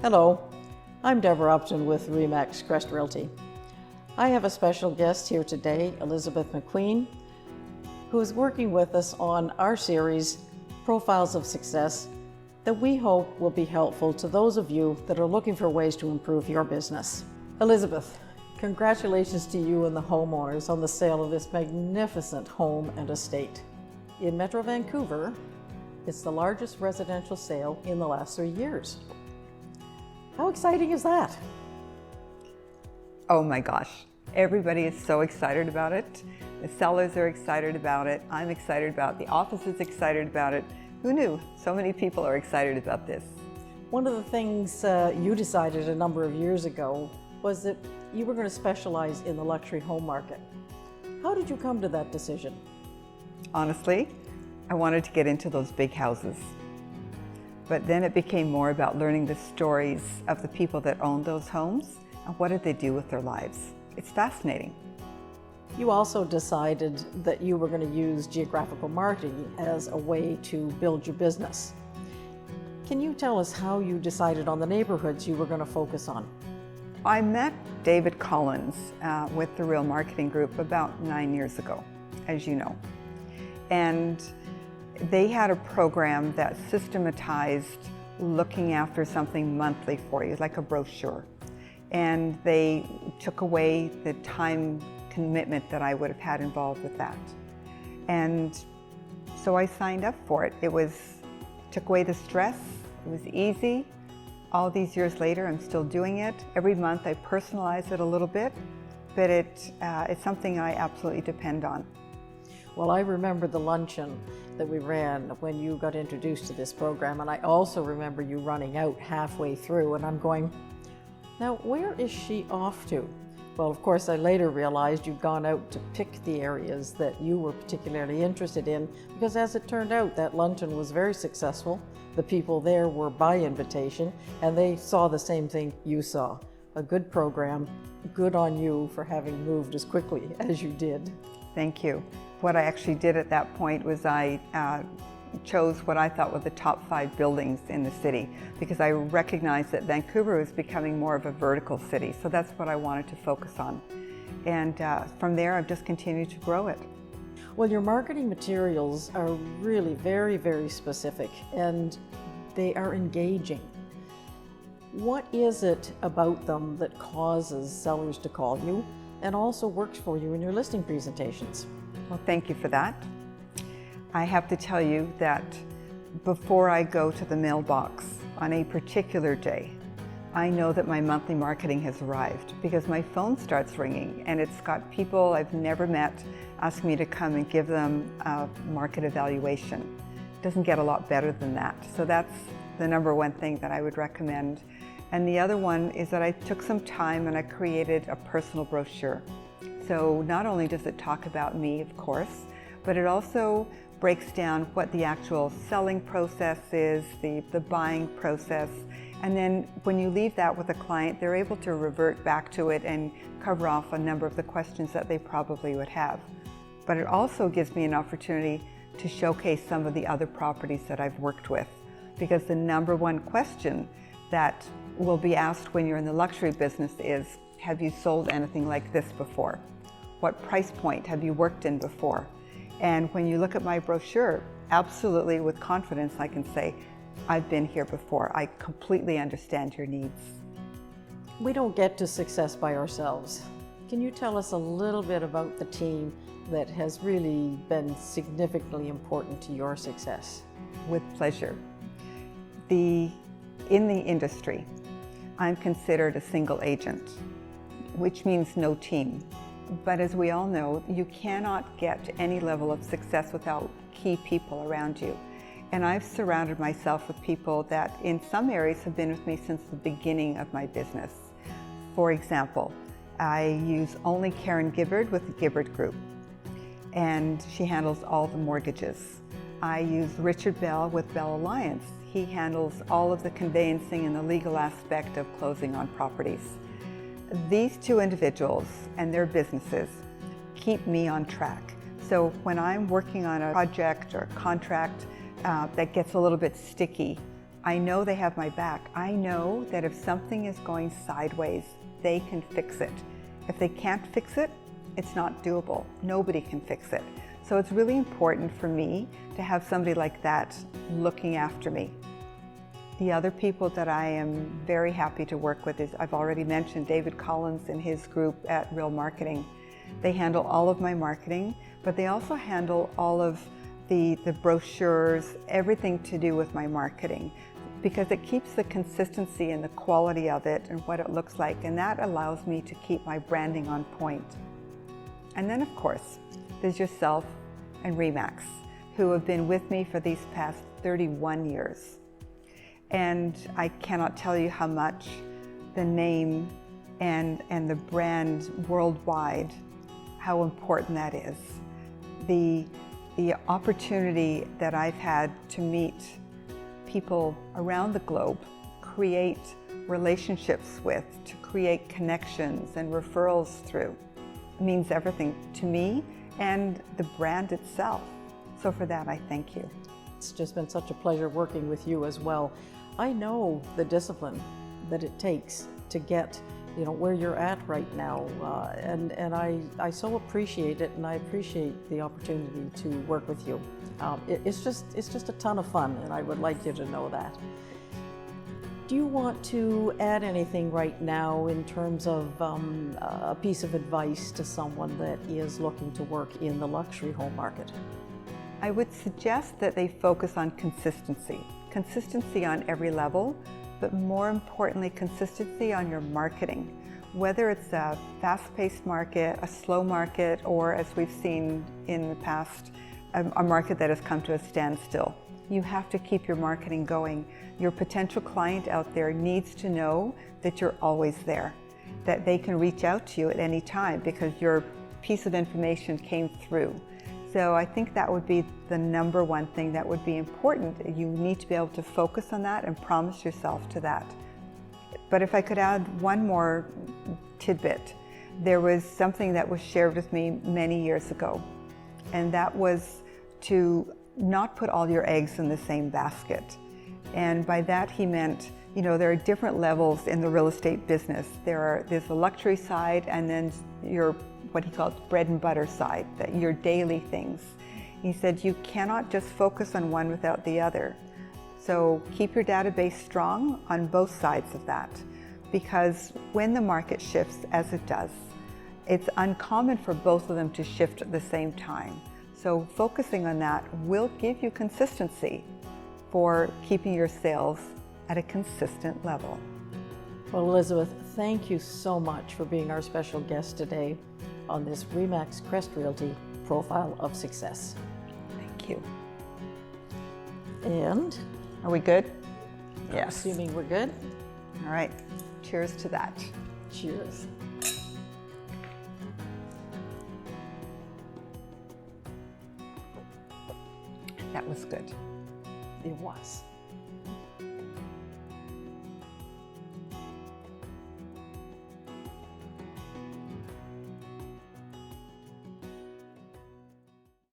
Hello, I'm Deborah Upton with Remax Crest Realty. I have a special guest here today, Elizabeth McQueen, who is working with us on our series, Profiles of Success, that we hope will be helpful to those of you that are looking for ways to improve your business. Elizabeth, congratulations to you and the homeowners on the sale of this magnificent home and estate. In Metro Vancouver, it's the largest residential sale in the last 3 years. How exciting is that? Oh my gosh, everybody is so excited about it. The sellers are excited about it. I'm excited about it. The office is excited about it. Who knew? So many people are excited about this. One of the things you decided a number of years ago was that you were going to specialize in the luxury home market. How did you come to that decision? Honestly, I wanted to get into those big houses. But then it became more about learning the stories of the people that owned those homes and what did they do with their lives. It's fascinating. You also decided that you were going to use geographical marketing as a way to build your business. Can you tell us how you decided on the neighborhoods you were going to focus on? I met David Collins with the Real Marketing Group about 9 years ago, as you know. And they had a program that systematized looking after something monthly for you, like a brochure. And they took away the time commitment that I would have had involved with that. And so I signed up for it. Took away the stress, it was easy. All these years later, I'm still doing it. Every month I personalize it a little bit, but it's something I absolutely depend on. Well, I remember the luncheon that we ran when you got introduced to this program, and I also remember you running out halfway through, and I'm going, now where is she off to? Well, of course, I later realized you'd gone out to pick the areas that you were particularly interested in, because as it turned out, that luncheon was very successful. The people there were by invitation, and they saw the same thing you saw. A good program, good on you for having moved as quickly as you did. Thank you. What I actually did at that point was I chose what I thought were the top 5 buildings in the city, because I recognized that Vancouver was becoming more of a vertical city. So that's what I wanted to focus on. And from there, I've just continued to grow it. Well, your marketing materials are really very, very specific, and they are engaging. What is it about them that causes sellers to call you and also works for you in your listing presentations? Well, thank you for that. I have to tell you that before I go to the mailbox on a particular day, I know that my monthly marketing has arrived because my phone starts ringing and it's got people I've never met asking me to come and give them a market evaluation. It doesn't get a lot better than that. So that's the number one thing that I would recommend. And the other one is that I took some time and I created a personal brochure. So not only does it talk about me, of course, but it also breaks down what the actual selling process is, the buying process. And then when you leave that with a client, they're able to revert back to it and cover off a number of the questions that they probably would have. But it also gives me an opportunity to showcase some of the other properties that I've worked with. Because the number one question that will be asked when you're in the luxury business is, have you sold anything like this before? What price point have you worked in before? And when you look at my brochure, absolutely with confidence I can say, I've been here before. I completely understand your needs. We don't get to success by ourselves. Can you tell us a little bit about the team that has really been significantly important to your success? With pleasure. In the industry, I'm considered a single agent, which means no team. But as we all know, you cannot get to any level of success without key people around you. And I've surrounded myself with people that in some areas have been with me since the beginning of my business. For example, I use only Karen Gibbard with the Gibbard Group, and she handles all the mortgages. I use Richard Bell with Bell Alliance. He handles all of the conveyancing and the legal aspect of closing on properties. These two individuals and their businesses keep me on track. So when I'm working on a project or a contract that gets a little bit sticky, I know they have my back. I know that if something is going sideways, they can fix it. If they can't fix it, it's not doable. Nobody can fix it. So it's really important for me to have somebody like that looking after me. The other people that I am very happy to work with is, I've already mentioned David Collins and his group at Real Marketing. They handle all of my marketing, but they also handle all of the brochures, everything to do with my marketing, because it keeps the consistency and the quality of it and what it looks like, and that allows me to keep my branding on point. And then of course, there's yourself and Remax, who have been with me for these past 31 years. And I cannot tell you how much the name and the brand worldwide, how important that is. The opportunity that I've had to meet people around the globe, create relationships with, to create connections and referrals through, means everything to me and the brand itself. So for that, I thank you. It's just been such a pleasure working with you as well. I know the discipline that it takes to get where you're at right now, and I so appreciate it, and I appreciate the opportunity to work with you. It's just a ton of fun, and I would like you to know that. Do you want to add anything right now in terms of a piece of advice to someone that is looking to work in the luxury home market? I would suggest that they focus on consistency. Consistency on every level, but more importantly, consistency on your marketing. Whether it's a fast-paced market, a slow market, or as we've seen in the past, a market that has come to a standstill. You have to keep your marketing going. Your potential client out there needs to know that you're always there, that they can reach out to you at any time because your piece of information came through. So I think that would be the number one thing that would be important. You need to be able to focus on that and promise yourself to that. But if I could add one more tidbit, there was something that was shared with me many years ago, and that was to not put all your eggs in the same basket. And by that he meant, there are different levels in the real estate business. There's the luxury side, and then your what he called bread and butter side, that your daily things. He said you cannot just focus on one without the other. So keep your database strong on both sides of that, because when the market shifts, as it does, it's uncommon for both of them to shift at the same time. So focusing on that will give you consistency for keeping your sales at a consistent level. Well, Elizabeth, thank you so much for being our special guest today on this Remax Crest Realty Profile of Success. Thank you. And are we good? Yes. Assuming we're good. All right. Cheers to that. Cheers. That was good. It was.